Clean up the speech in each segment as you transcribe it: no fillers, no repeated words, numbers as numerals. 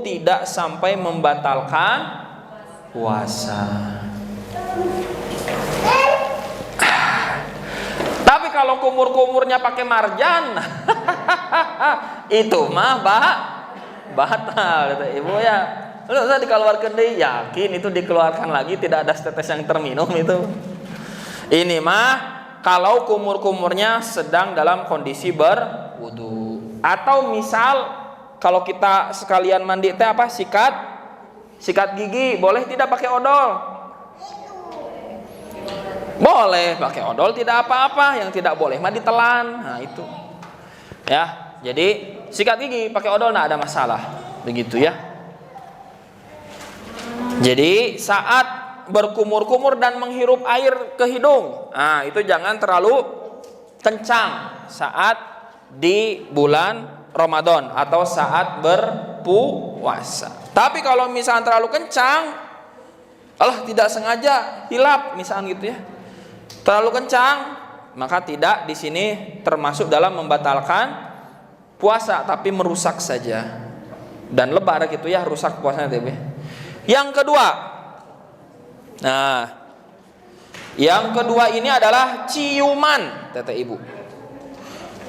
tidak sampai membatalkan puasa. Tapi kalau kumur-kumurnya pakai marjan, itu mah batal, kata ibu ya. Lu usah dikeluarkan deh, yakin itu dikeluarkan lagi, tidak ada tetes yang terminum itu. Ini mah kalau kumur-kumurnya sedang dalam kondisi berwudu. Atau misal kalau kita sekalian mandi teh apa? Sikat gigi, boleh tidak pakai odol? Boleh pakai odol, tidak apa-apa. Yang tidak boleh mah ditelan. Nah itu. Ya, jadi sikat gigi pakai odol nggak ada masalah. Begitu ya. Jadi saat berkumur-kumur dan menghirup air ke hidung, nah itu jangan terlalu kencang saat di bulan Ramadan atau saat berpuasa. Tapi kalau misalnya terlalu kencang, tidak sengaja hilap misalnya gitu ya, terlalu kencang, maka tidak di sini termasuk dalam membatalkan puasa, tapi merusak saja dan lebar gitu ya, rusak puasanya TB. Yang kedua ini adalah ciuman, teteh ibu.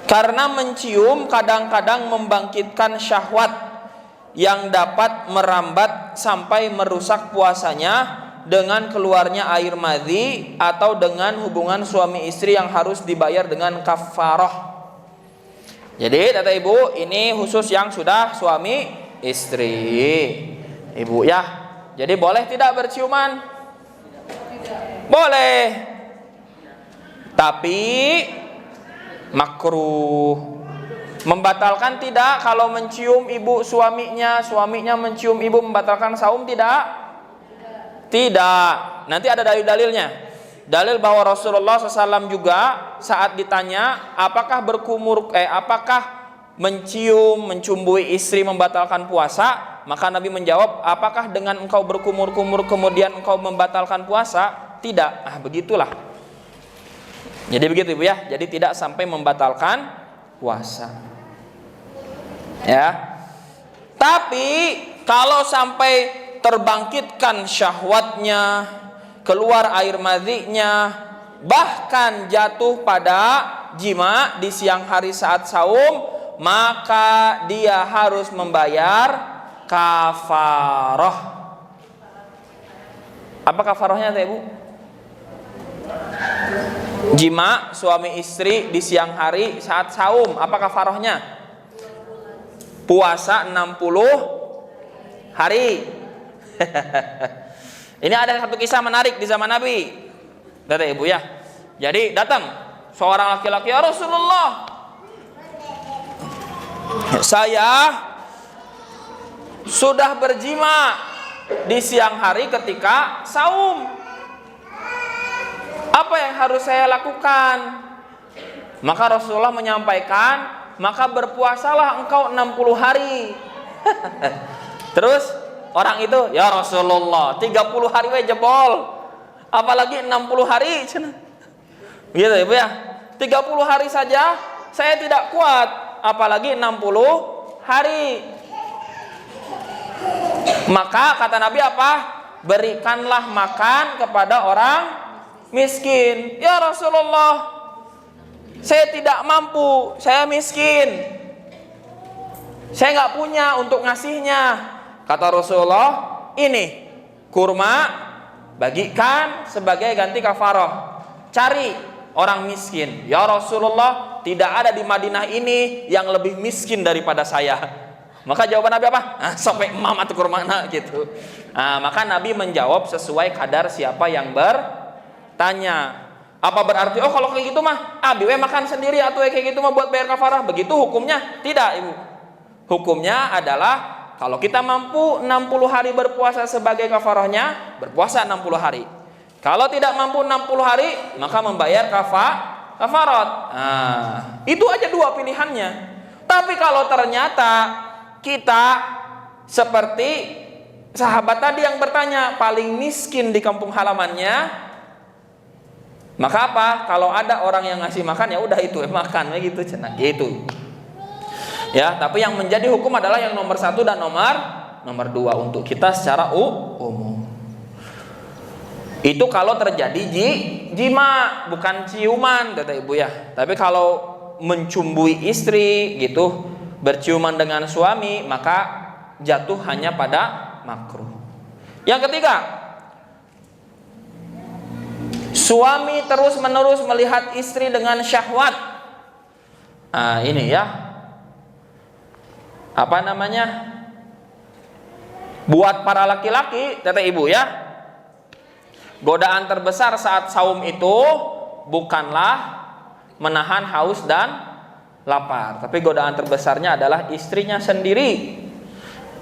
Karena mencium kadang-kadang membangkitkan syahwat yang dapat merambat sampai merusak puasanya dengan keluarnya air madhi atau dengan hubungan suami istri yang harus dibayar dengan kafarah. Jadi teteh ibu, ini khusus yang sudah suami istri, ibu ya. Jadi boleh tidak berciuman? Boleh. Tapi makruh. Membatalkan tidak kalau mencium ibu suaminya, suaminya mencium ibu, membatalkan saum tidak? Tidak. Nanti ada dalil-dalilnya. Dalil bahwa Rasulullah SAW juga saat ditanya apakah apakah mencumbui istri membatalkan puasa, maka Nabi menjawab, apakah dengan engkau berkumur-kumur kemudian engkau membatalkan puasa? Tidak. Begitulah. Jadi begitu ibu ya. Jadi tidak sampai membatalkan puasa. Ya. Tapi kalau sampai terbangkitkan syahwatnya, keluar air madhinya, bahkan jatuh pada jima di siang hari saat saum, maka dia harus membayar kafarah. Apa kafarahnya teh ibu? Jima suami istri di siang hari saat saum, apa kafarahnya? Puasa 60 hari. Ini ada satu kisah menarik di zaman Nabi, teh ibu ya. Jadi datang seorang laki-laki, ya Rasulullah, saya sudah berjima di siang hari ketika saum. Apa yang harus saya lakukan? Maka Rasulullah menyampaikan, maka berpuasalah engkau 60 hari. Terus orang itu, ya Rasulullah, 30 hari we jebol, apalagi 60 hari. Gitu ibu ya. 30 hari saja saya tidak kuat, apalagi 60 hari. Maka kata Nabi apa? Berikanlah makan kepada orang miskin. Ya Rasulullah, saya tidak mampu, saya miskin, saya nggak punya untuk ngasihnya. Kata Rasulullah, ini kurma, bagikan sebagai ganti kafarah. Cari orang miskin. Ya Rasulullah, tidak ada di Madinah ini yang lebih miskin daripada saya. Maka jawaban Nabi apa? Sampai emam atau kurma gitu. Maka Nabi menjawab sesuai kadar siapa yang bertanya. Apa berarti kalau kayak gitu mah abi we makan sendiri atau kayak gitu mah buat bayar kafarah? Begitu hukumnya? Tidak ibu. Hukumnya adalah kalau kita mampu 60 hari berpuasa sebagai kafarahnya, berpuasa 60 hari. Kalau tidak mampu 60 hari, maka membayar kafarat. Itu aja dua pilihannya. Tapi kalau ternyata kita seperti sahabat tadi yang bertanya, paling miskin di kampung halamannya, maka apa? Kalau ada orang yang ngasih makan, ya udah itu makan begitu cenah gitu. Ya, tapi yang menjadi hukum adalah yang nomor 1 dan nomor nomor 2 untuk kita secara umum. Itu kalau terjadi jima, bukan ciuman kata ibu ya. Tapi kalau mencumbui istri gitu, berciuman dengan suami, maka jatuh hanya pada makruh. Yang ketiga, suami terus-menerus melihat istri dengan syahwat. Nah, ini ya. Apa namanya? Buat para laki-laki, kata ibu ya, godaan terbesar saat saum itu bukanlah menahan haus dan lapar, tapi godaan terbesarnya adalah istrinya sendiri.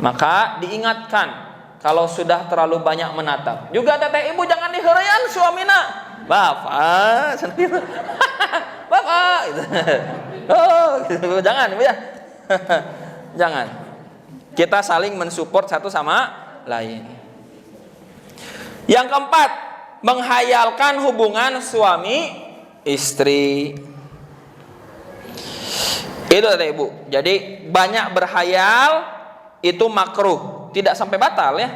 Maka diingatkan kalau sudah terlalu banyak menatap. Juga teteh ibu jangan diheureun suamina. Bapak sendiri. Bapak gitu. Oh, gitu. Jangan ya. Jangan. Kita saling mensupport satu sama lain. Yang keempat, menghayalkan hubungan suami istri. Itu tadi ibu. Jadi banyak berhayal itu makruh, tidak sampai batal ya.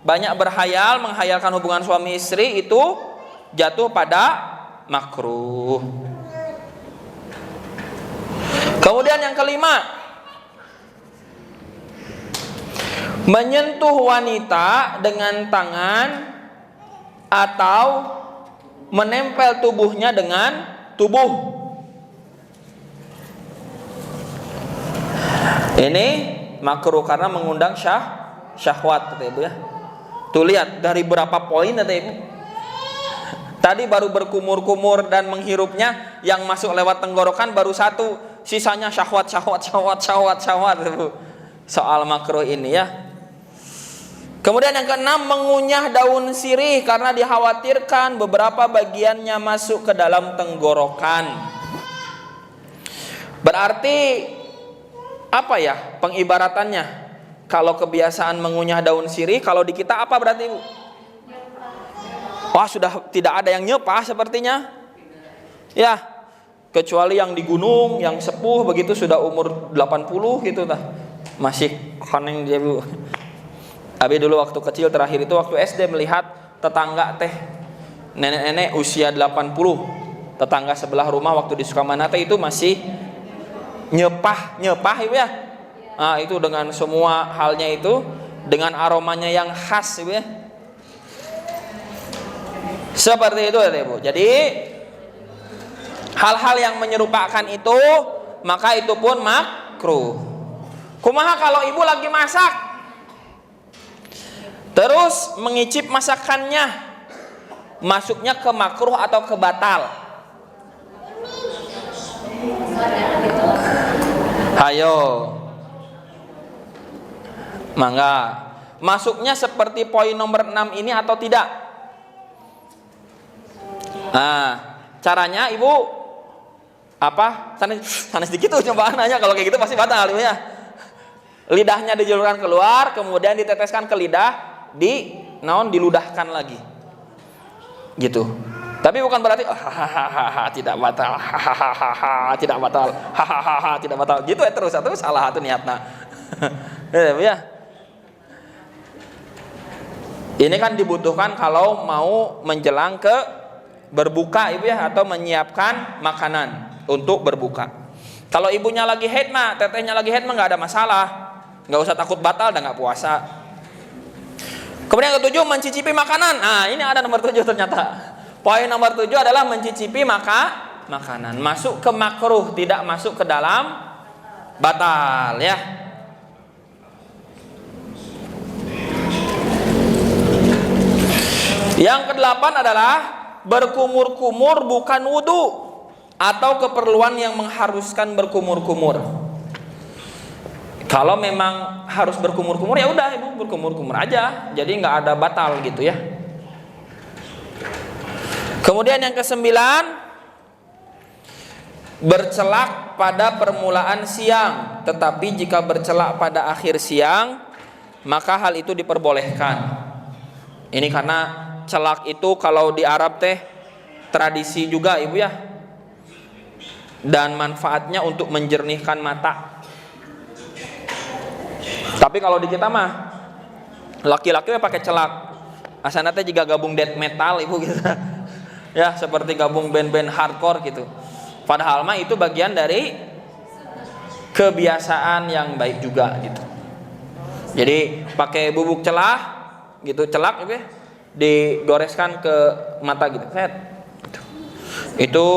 Banyak berhayal, menghayalkan hubungan suami istri itu jatuh pada makruh. Kemudian yang kelima, menyentuh wanita dengan tangan atau menempel tubuhnya dengan tubuh. Ini makruh karena mengundang syahwat kata ibu ya. Tuh lihat dari berapa poin kata ibu. Tadi baru berkumur-kumur dan menghirupnya, yang masuk lewat tenggorokan baru 1, sisanya syahwat ibu. Soal makruh ini ya. Kemudian yang keenam, mengunyah daun sirih karena dikhawatirkan beberapa bagiannya masuk ke dalam tenggorokan. Berarti apa ya pengibaratannya? Kalau kebiasaan mengunyah daun sirih, kalau di kita apa berarti ibu? Wah, sudah tidak ada yang nyepah sepertinya. Ya, kecuali yang di gunung, yang sepuh begitu sudah umur 80 gitu tah. Masih koneng dia bu. Abi dulu waktu kecil terakhir itu waktu SD melihat tetangga teh nenek-nenek usia 80, tetangga sebelah rumah waktu di Sukamanate itu masih nyepah ibu ya. Nah, itu dengan semua halnya itu, dengan aromanya yang khas ibu ya. Seperti itu ya ibu. Jadi hal-hal yang menyerupakan itu, maka itu pun makruh. Kumaha kalau ibu lagi masak terus mengicip masakannya, masuknya ke makruh atau ke batal? Ayo, mangga. Masuknya seperti poin nomor 6 ini atau tidak? Nah, caranya ibu apa? Sana sedikit tuh cobaan aja, kalau kayak gitu pasti batal ya. Lidahnya dijulurkan keluar, kemudian diteteskan ke lidah, diludahkan lagi gitu. Tapi bukan berarti tidak batal, tidak batal, tidak batal gitu ya terus, atau salah satu niatna. Ya. Ini kan dibutuhkan kalau mau menjelang ke berbuka ibu ya, atau menyiapkan makanan untuk berbuka. Kalau ibunya lagi haid mah, tetehnya lagi haid mah nggak ada masalah, nggak usah takut batal dan nggak puasa. Kemudian yang ke-7, mencicipi makanan. Nah, ini ada nomor 7 ternyata. Poin nomor 7 adalah mencicipi makanan. Masuk ke makruh, tidak masuk ke dalam batal ya. Yang ke-8 adalah berkumur-kumur bukan wudu atau keperluan yang mengharuskan berkumur-kumur. Kalau memang harus berkumur-kumur ya udah ibu berkumur-kumur aja, jadi nggak ada batal gitu ya. Kemudian yang ke-9, bercelak pada permulaan siang, tetapi jika bercelak pada akhir siang maka hal itu diperbolehkan. Ini karena celak itu kalau di Arab teh tradisi juga ibu ya, dan manfaatnya untuk menjernihkan mata. Tapi kalau di kita mah Laki-laki pakai celak. Asana teh juga gabung death metal ibu gitu. Ya, seperti gabung band-band hardcore gitu. Padahal mah itu bagian dari kebiasaan yang baik juga gitu. Jadi pakai bubuk celah gitu, celak gitu ya, digoreskan ke mata gitu. Itu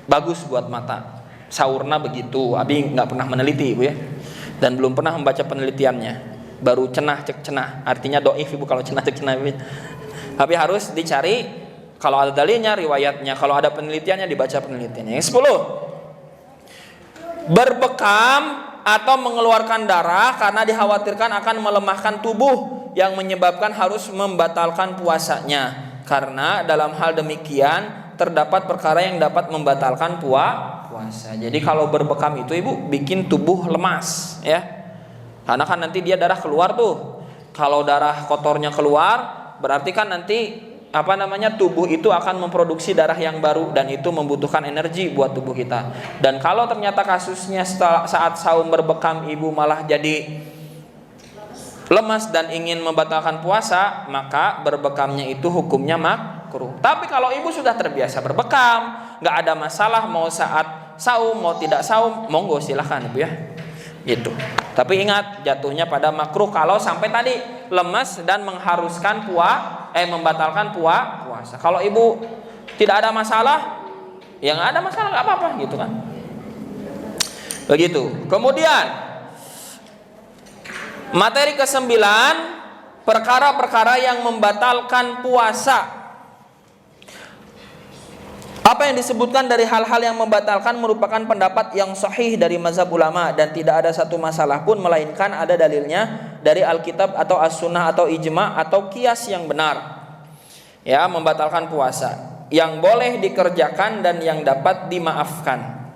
bagus buat mata. Saurna begitu. Abi nggak pernah meneliti ibu ya, dan belum pernah membaca penelitiannya. Baru cenah cek cenah, artinya doif ibu kalau cenah cek cenah ibu. Tapi harus dicari kalau ada dalilnya, riwayatnya, kalau ada penelitiannya dibaca penelitiannya. Yang 10, berbekam atau mengeluarkan darah karena dikhawatirkan akan melemahkan tubuh yang menyebabkan harus membatalkan puasanya. Karena dalam hal demikian terdapat perkara yang dapat membatalkan puasa. Jadi kalau berbekam itu ibu bikin tubuh lemas ya. Karena kan nanti dia darah keluar tuh. Kalau darah kotornya keluar, berarti kan nanti tubuh itu akan memproduksi darah yang baru dan itu membutuhkan energi buat tubuh kita. Dan kalau ternyata kasusnya saat saum berbekam ibu malah jadi lemas dan ingin membatalkan puasa, maka berbekamnya itu hukumnya makruh. Tapi kalau ibu sudah terbiasa berbekam, nggak ada masalah mau saat saum mau tidak saum, monggo silahkan ibu ya. Gitu. Tapi ingat jatuhnya pada makruh kalau sampai tadi lemas dan mengharuskan membatalkan puasa. Kalau ibu tidak ada masalah, ya nggak ada masalah, nggak apa-apa gitu kan. Begitu. Kemudian materi ke-9, perkara-perkara yang membatalkan puasa. Apa yang disebutkan dari hal-hal yang membatalkan merupakan pendapat yang sahih dari mazhab ulama dan tidak ada satu masalah pun melainkan ada dalilnya dari Alkitab atau As-Sunnah atau ijma atau qiyas yang benar. Ya, membatalkan puasa yang boleh dikerjakan dan yang dapat dimaafkan.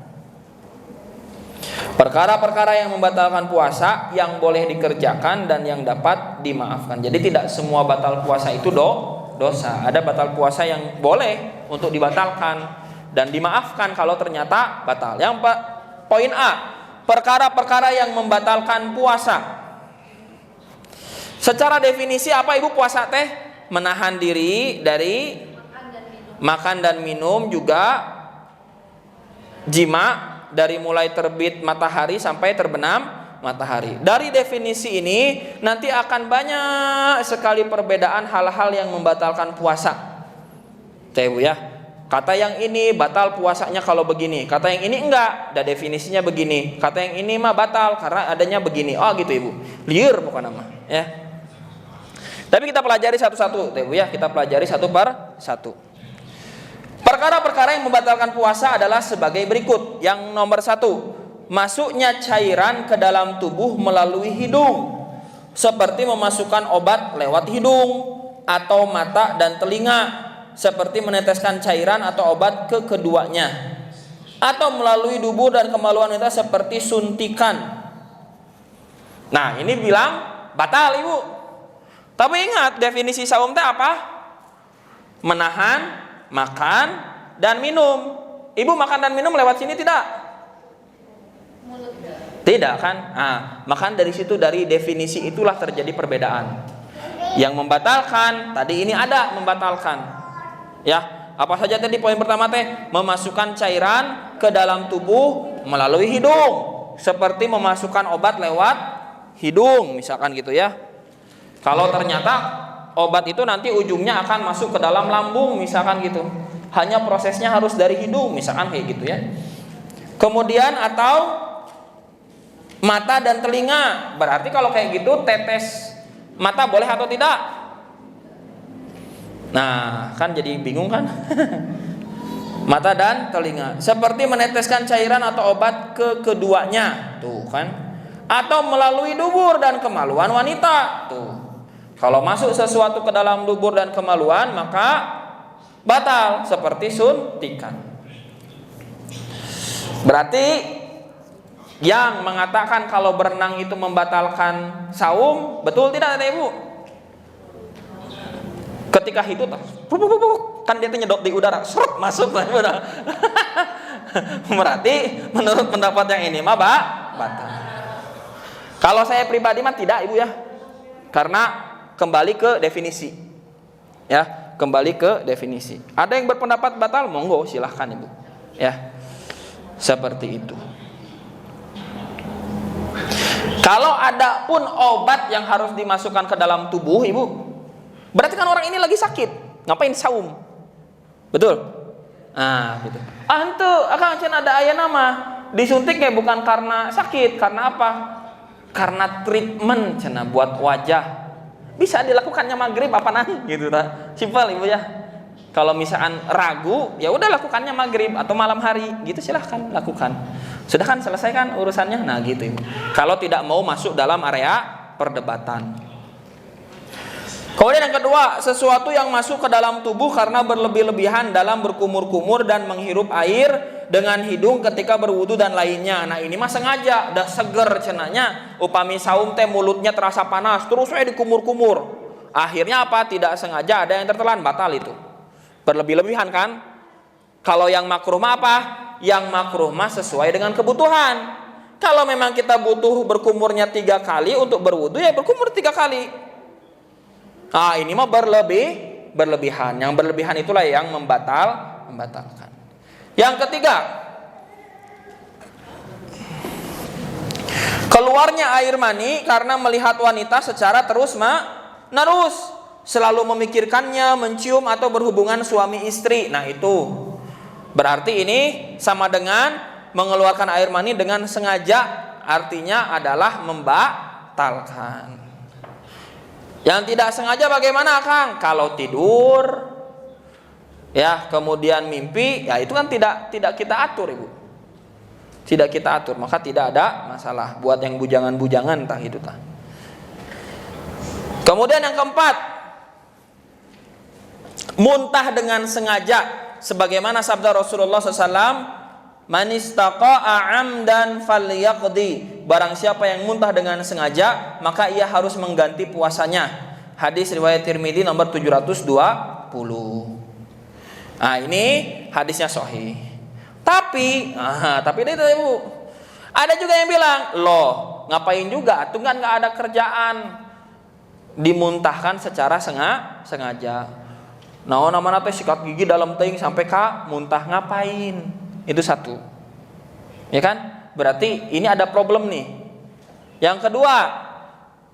Perkara-perkara yang membatalkan puasa yang boleh dikerjakan dan yang dapat dimaafkan. Jadi tidak semua batal puasa itu dosa. Ada batal puasa yang boleh untuk dibatalkan dan dimaafkan kalau ternyata batal. Yang poin A, perkara-perkara yang membatalkan puasa. Secara definisi apa ibu puasa teh? Menahan diri dari makan dan minum, juga jima dari mulai terbit matahari sampai terbenam matahari. Dari definisi ini nanti akan banyak sekali perbedaan hal-hal yang membatalkan puasa. Ibu ya, kata yang ini batal puasanya kalau begini, kata yang ini enggak, ada definisinya begini, kata yang ini mah batal karena adanya begini. Oh gitu ibu, liar pokoknya mah ya. Tapi kita pelajari satu-satu ibu ya, kita pelajari satu per satu. Perkara-perkara yang membatalkan puasa adalah sebagai berikut. Yang nomor 1, masuknya cairan ke dalam tubuh melalui hidung, seperti memasukkan obat lewat hidung atau mata dan telinga, seperti meneteskan cairan atau obat ke keduanya, atau melalui dubur dan kemaluan wanita seperti suntikan. Nah ini bilang batal ibu. Tapi ingat definisi saum teh apa? Menahan makan dan minum. Ibu makan dan minum lewat sini tidak? Tidak kan? Nah, makan dari situ, dari definisi itulah terjadi perbedaan. Yang membatalkan tadi ini ada membatalkan. Ya, apa saja tadi poin pertama teh? Memasukkan cairan ke dalam tubuh melalui hidung, seperti memasukkan obat lewat hidung misalkan gitu ya. Kalau ternyata obat itu nanti ujungnya akan masuk ke dalam lambung misalkan gitu, hanya prosesnya harus dari hidung misalkan kayak gitu ya. Kemudian atau mata dan telinga, berarti kalau kayak gitu tetes mata boleh atau tidak? Nah kan jadi bingung kan. Mata dan telinga, seperti meneteskan cairan atau obat ke keduanya, tuh kan. Atau melalui dubur dan kemaluan wanita, tuh. Kalau masuk sesuatu ke dalam dubur dan kemaluan maka batal, seperti suntikan. Berarti yang mengatakan kalau berenang itu membatalkan saum, betul tidak ada ibu? Ketika itu kan dia nyedot di udara, serut masuk. Berarti menurut pendapat yang ini mah batal. Kalau saya pribadi mah tidak ibu ya. Karena kembali ke definisi. Ya, kembali ke definisi. Ada yang berpendapat batal, monggo silahkan Ibu. Ya. Seperti itu. Kalau ada pun obat yang harus dimasukkan ke dalam tubuh Ibu, berarti kan orang ini lagi sakit. Ngapain saum? Betul? Nah, gitu. Ente akang cenah ada aya nama disuntiknya bukan karena sakit, karena apa? Karena treatment cenah buat wajah. Bisa dilakukannya maghrib apa nang gitu ta. Simpel Ibu ya. Kalau misalkan ragu, ya udah lakukannya maghrib atau malam hari, gitu silahkan lakukan. Sudah kan selesaikan urusannya, nah gitu. Kalau tidak mau masuk dalam area perdebatan. Kemudian yang kedua, sesuatu yang masuk ke dalam tubuh karena berlebih-lebihan dalam berkumur-kumur dan menghirup air dengan hidung ketika berwudu dan lainnya. Nah ini mah sengaja, dah seger cenanya. Upami saum teh mulutnya terasa panas, terus saya dikumur-kumur. Akhirnya apa? Tidak sengaja ada yang tertelan, batal itu. Berlebih-lebihan kan? Kalau yang makruh mah apa? Yang makruh mah sesuai dengan kebutuhan. Kalau memang kita butuh berkumurnya 3 kali untuk berwudu, ya berkumur 3 kali. Nah ini mah berlebihan. Yang berlebihan itulah yang membatalkan. Yang ketiga, keluarnya air mani karena melihat wanita secara terus-menerus, selalu memikirkannya, mencium atau berhubungan suami istri. Nah itu berarti ini sama dengan mengeluarkan air mani dengan sengaja, artinya adalah membatalkan. Yang tidak sengaja bagaimana Kang? Kalau tidur, ya kemudian mimpi, ya itu kan tidak kita atur Ibu. Tidak kita atur, maka tidak ada masalah. Buat yang bujangan-bujangan entah itu tah. Kemudian yang keempat, muntah dengan sengaja, sebagaimana sabda Rasulullah SAW, man istaqa'a amdan falyaqdi. Barang siapa yang muntah dengan sengaja, maka ia harus mengganti puasanya. Hadis riwayat Tirmidzi nomor 720. Nah ini hadisnya sahih. Tapi itu Ibu, ada juga yang bilang, loh ngapain juga? Itu kan nggak ada kerjaan, dimuntahkan secara sengaja. Nah nama teh sikat gigi dalam teing sampai ka muntah, ngapain? Itu satu. Ya kan? Berarti ini ada problem nih. Yang kedua,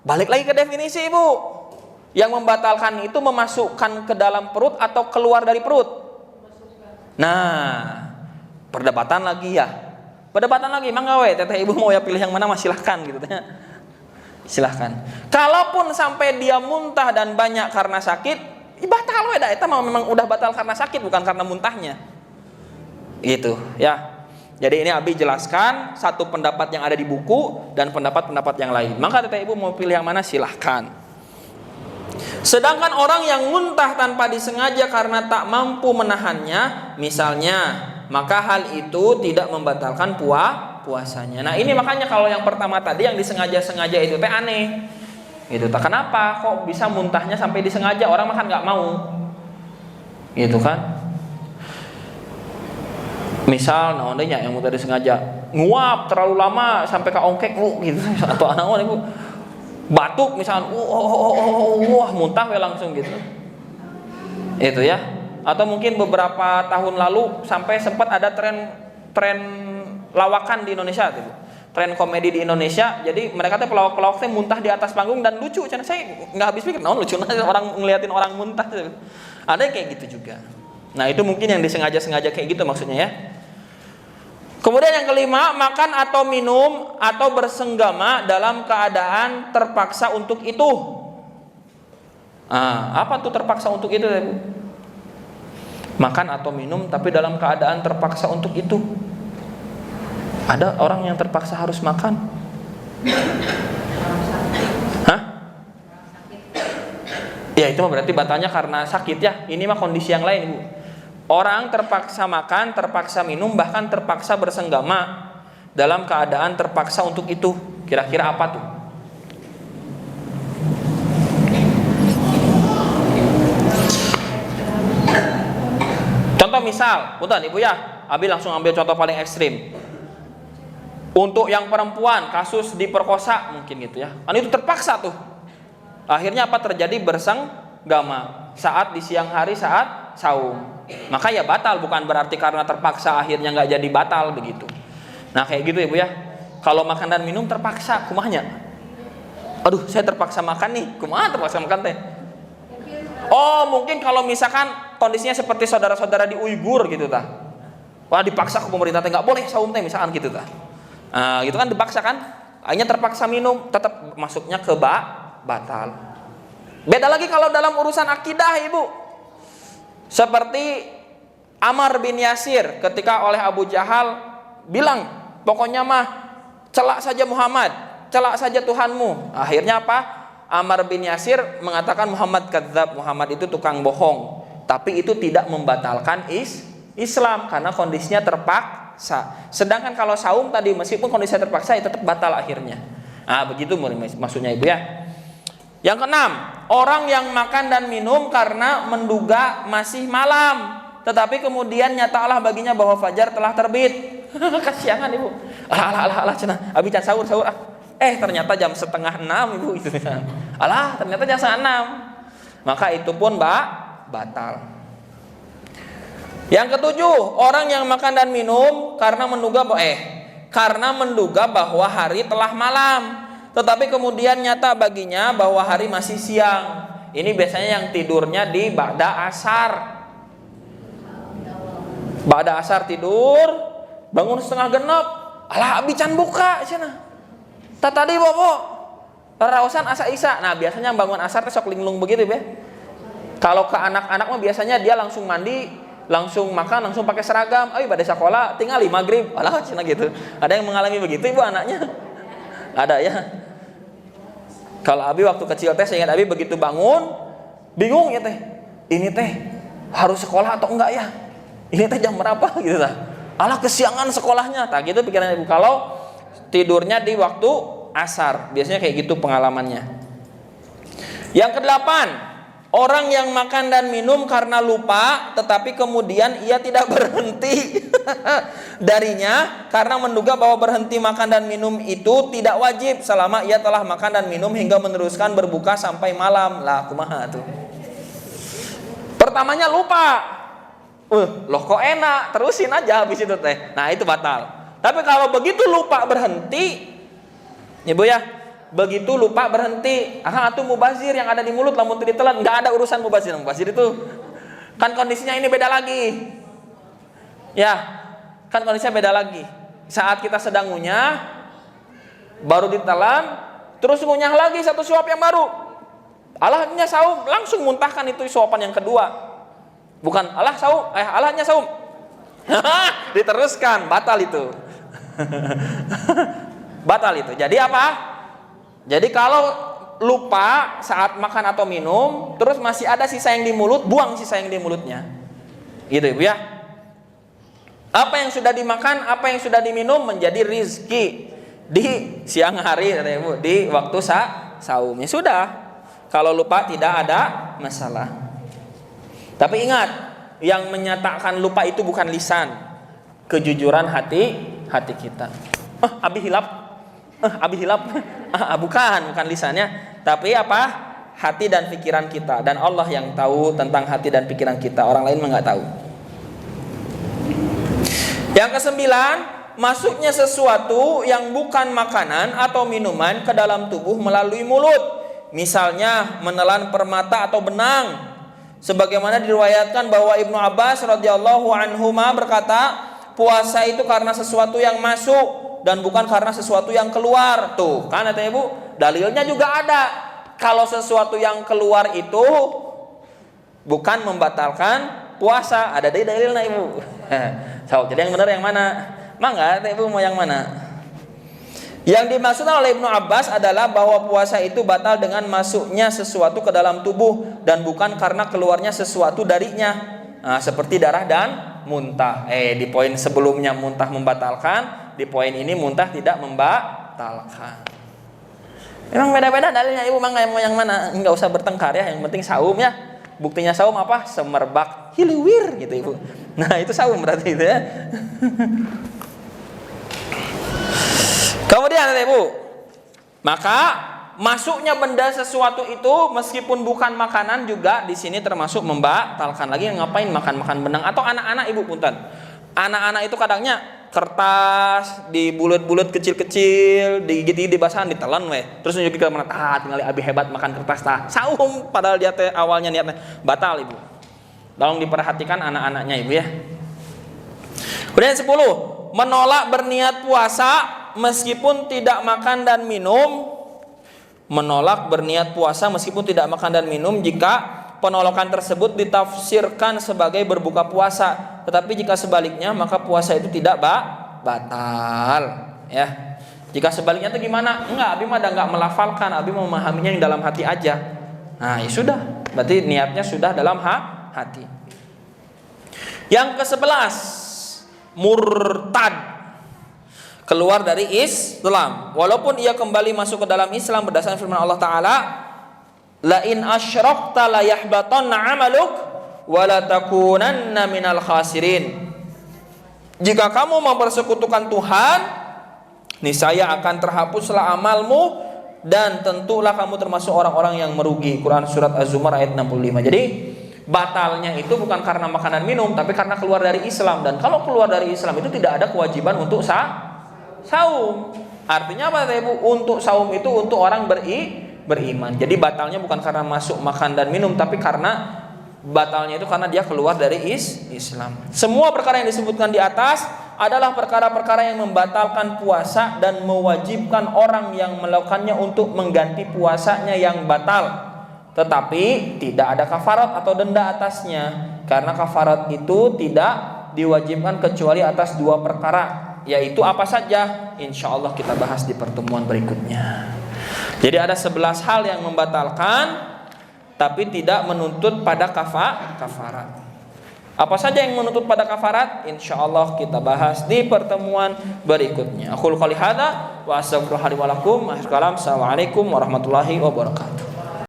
balik lagi ke definisi Ibu. Yang membatalkan itu memasukkan ke dalam perut atau keluar dari perut. Nah, perdebatan lagi ya. Perdebatan lagi, mangga we teteh Ibu mau ya pilih yang mana mah silahkan gitu teh. Silahkan. Kalaupun sampai dia muntah dan banyak karena sakit, batal we dah, eta memang udah batal karena sakit bukan karena muntahnya. Gitu ya. Jadi ini Abi jelaskan satu pendapat yang ada di buku dan pendapat-pendapat yang lain. Maka teteh Ibu mau pilih yang mana silahkan. Sedangkan orang yang muntah tanpa disengaja karena tak mampu menahannya, misalnya, maka hal itu tidak membatalkan puasanya. Nah ini makanya kalau yang pertama tadi yang disengaja-sengaja itu teh aneh. Gitu. Tak kenapa kok bisa muntahnya sampai disengaja, orang makan nggak mau. Gitu kan? Misal naonnya yang muntah disengaja, nguap terlalu lama sampai ke ongkek gitu atau anak Ibu. Batuk misalnya, wah muntah we langsung gitu. Itu ya. Atau mungkin beberapa tahun lalu sampai sempat ada tren lawakan di Indonesia gitu. Tren komedi di Indonesia. Jadi mereka tuh pelawak-pelawak teh muntah di atas panggung dan lucu. Karena saya nggak habis pikir, naon lucu orang ngeliatin orang muntah. Ada yang kayak gitu juga. Nah itu mungkin yang disengaja-sengaja kayak gitu maksudnya ya. Kemudian yang kelima, makan atau minum atau bersenggama dalam keadaan terpaksa untuk itu. Apa tuh terpaksa untuk itu? Makan atau minum tapi dalam keadaan terpaksa untuk itu. Ada orang yang terpaksa harus makan. Hah? Ya itu berarti batalnya karena sakit ya. Ini mah kondisi yang lain Ibu. Orang terpaksa makan, terpaksa minum, bahkan terpaksa bersenggama dalam keadaan terpaksa untuk itu. Kira-kira apa tuh? Contoh misal, punten Ibu ya, Abi langsung ambil contoh paling ekstrim. Untuk yang perempuan, kasus diperkosa mungkin gitu ya. Kan itu terpaksa tuh. Akhirnya apa terjadi? Bersenggama saat di siang hari saat saum. Maka ya batal, bukan berarti karena terpaksa akhirnya nggak jadi batal begitu. Nah kayak gitu Ibu ya. Kalau makan dan minum terpaksa, kumahnya? Aduh, saya terpaksa makan nih. Kumaha terpaksa makan teh? Oh, mungkin kalau misalkan kondisinya seperti saudara-saudara di Uighur gitu tah. Wah, dipaksa ke pemerintah teh nggak boleh saum teh misalkan gitu tah. Nah, gitu kan dipaksa kan? Akhirnya terpaksa minum, tetap masuknya ke batal. Beda lagi kalau dalam urusan akidah, Ibu. Seperti Ammar bin Yasir ketika oleh Abu Jahal bilang, pokoknya mah celak saja Muhammad, celak saja Tuhanmu. Akhirnya apa? Ammar bin Yasir mengatakan Muhammad kadzab, Muhammad itu tukang bohong. Tapi itu tidak membatalkan Islam karena kondisinya terpaksa. Sedangkan kalau saum tadi meskipun kondisinya terpaksa ya tetap batal akhirnya. Nah, begitu maksudnya Ibu ya. Yang keenam, orang yang makan dan minum karena menduga masih malam, tetapi kemudian nyatalah baginya bahwa fajar telah terbit. Kasiangan Ibu. Alah cenah. Abi can sahur ah. Ternyata jam 5:30 Ibu itu. Alah, ternyata jam 6. Maka itu pun batal. Yang ketujuh, orang yang makan dan minum karena menduga bahwa hari telah malam, tetapi kemudian nyata baginya bahwa hari masih siang. Ini biasanya yang tidurnya di ba'da asar. Ba'da asar tidur, bangun 6:30. Alah abi can buka cenah. Tadi bobo raraosan asa isa. Nah, biasanya bangun asar teh sok linglung begitu ya. Kalau ke anak-anak mah biasanya dia langsung mandi, langsung makan, langsung pakai seragam. Pada sekolah tinggal maghrib. Alah cenah gitu. Ada yang mengalami begitu Ibu anaknya? Ada ya. Kalau Abi waktu kecil teh saya ingat Abi begitu bangun bingung ya teh. Ini teh harus sekolah atau enggak ya? Ini teh jam berapa gitu tah. Alah kesiangan sekolahnya. Tah gitu pikiran Ibu kalau tidurnya di waktu asar. Biasanya kayak gitu pengalamannya. Yang kedelapan, orang yang makan dan minum karena lupa tetapi kemudian ia tidak berhenti darinya karena menduga bahwa berhenti makan dan minum itu tidak wajib selama ia telah makan dan minum hingga meneruskan berbuka sampai malam. Lah kumaha tuh? Pertamanya lupa. Loh kok enak, terusin aja habis itu teh. Nah, itu batal. Tapi kalau begitu lupa berhenti, Ibu ya, begitu lupa berhenti, atuh mubazir yang ada di mulut lamun ditelan, enggak ada urusan mubazir. Mubazir itu kan kondisinya ini beda lagi. Ya, kan kondisinya beda lagi. Saat kita sedang ngunyah baru ditelan, terus ngunyah lagi satu suap yang baru. Alahnya saum, langsung muntahkan itu suapan yang kedua. Bukan alah saum, alahnya saum. Diteruskan, batal itu. Batal itu. Jadi apa? Jadi kalau lupa saat makan atau minum, terus masih ada sisa yang di mulut, buang sisa yang di mulutnya. Gitu Ibu ya. Apa yang sudah dimakan, apa yang sudah diminum menjadi rizki di siang hari Ibu, di waktu saumnya sudah. Kalau lupa tidak ada masalah. Tapi ingat, yang menyatakan lupa itu bukan lisan, kejujuran hati kita. Abi hilap. Bukan lisannya, tapi apa? Hati dan pikiran kita, dan Allah yang tahu tentang hati dan pikiran kita. Orang lain enggak tahu. Yang kesembilan, masuknya sesuatu yang bukan makanan atau minuman ke dalam tubuh melalui mulut. Misalnya menelan permata atau benang. Sebagaimana diriwayatkan bahwa Ibnu Abbas radhiyallahu anhuma berkata, puasa itu karena sesuatu yang masuk dan bukan karena sesuatu yang keluar. Tuh, kan kata Ibu, dalilnya juga ada. Kalau sesuatu yang keluar itu bukan membatalkan puasa, ada dalilnya Ibu. So, jadi yang benar yang mana? Mangga, Ibu mau yang mana? Yang dimaksudkan oleh Ibnu Abbas adalah bahwa puasa itu batal dengan masuknya sesuatu ke dalam tubuh dan bukan karena keluarnya sesuatu darinya. Nah, seperti darah dan muntah. Di poin sebelumnya muntah membatalkan, di poin ini muntah tidak membatalkan. Memang beda-beda dalilnya Ibu, mangga mau yang mana? Enggak usah bertengkar ya, yang penting saum ya. Buktinya saum apa? Semerbak hiliwir gitu Ibu. Nah, itu saum berarti itu ya. Kemudian Ibu, maka masuknya benda sesuatu itu meskipun bukan makanan juga di sini termasuk membatalkan. Lagi ngapain makan benang? Atau anak-anak ibu punten. Anak-anak itu kadangnya kertas dibulet-bulet kecil-kecil, digigit dibasahan, ditelan weh. Terus nunjukin ke mana? Tinggal abi hebat makan kertas tah. Saum padahal dia teh awalnya niatnya batal ibu. Tolong diperhatikan anak-anaknya ibu ya. Kemudian 10, menolak berniat puasa meskipun tidak makan dan minum. Menolak berniat puasa meskipun tidak makan dan minum jika penolakan tersebut ditafsirkan sebagai berbuka puasa, tetapi jika sebaliknya maka puasa itu tidak batal ya. Jika sebaliknya itu gimana? Enggak, abi mah enggak melafalkan, abi mau memahaminya yang dalam hati aja. Nah, ya sudah, berarti niatnya sudah dalam hati. Yang ke-11, murtad, keluar dari Islam walaupun ia kembali masuk ke dalam Islam berdasarkan firman Allah Ta'ala, la in asyrakta la yahbatanna 'amaluk wa la takunanna minal khasirin. Jika kamu mempersekutukan Tuhan, niscaya akan terhapuslah amalmu dan tentulah kamu termasuk orang-orang yang merugi. Quran surat Az-Zumar ayat 65. Jadi batalnya itu bukan karena makanan minum, tapi karena keluar dari Islam. Dan kalau keluar dari Islam itu tidak ada kewajiban untuk saum. Artinya apa Ibu? Untuk saum itu untuk orang beriman. Jadi batalnya bukan karena masuk makan dan minum, tapi karena batalnya itu karena dia keluar dari Islam. Semua perkara yang disebutkan di atas adalah perkara-perkara yang membatalkan puasa dan mewajibkan orang yang melakukannya untuk mengganti puasanya yang batal. Tetapi tidak ada kafarat atau denda atasnya, karena kafarat itu tidak diwajibkan kecuali atas 2 perkara. Yaitu apa saja? Insya Allah kita bahas di pertemuan berikutnya. Jadi ada 11 hal yang membatalkan tapi tidak menuntut pada kafarat. Apa saja yang menuntut pada kafarat? Insya Allah kita bahas di pertemuan berikutnya. Aqul qouli hadza wa astaghfirullaha li wa lakum. Assalamualaikum warahmatullahi wabarakatuh.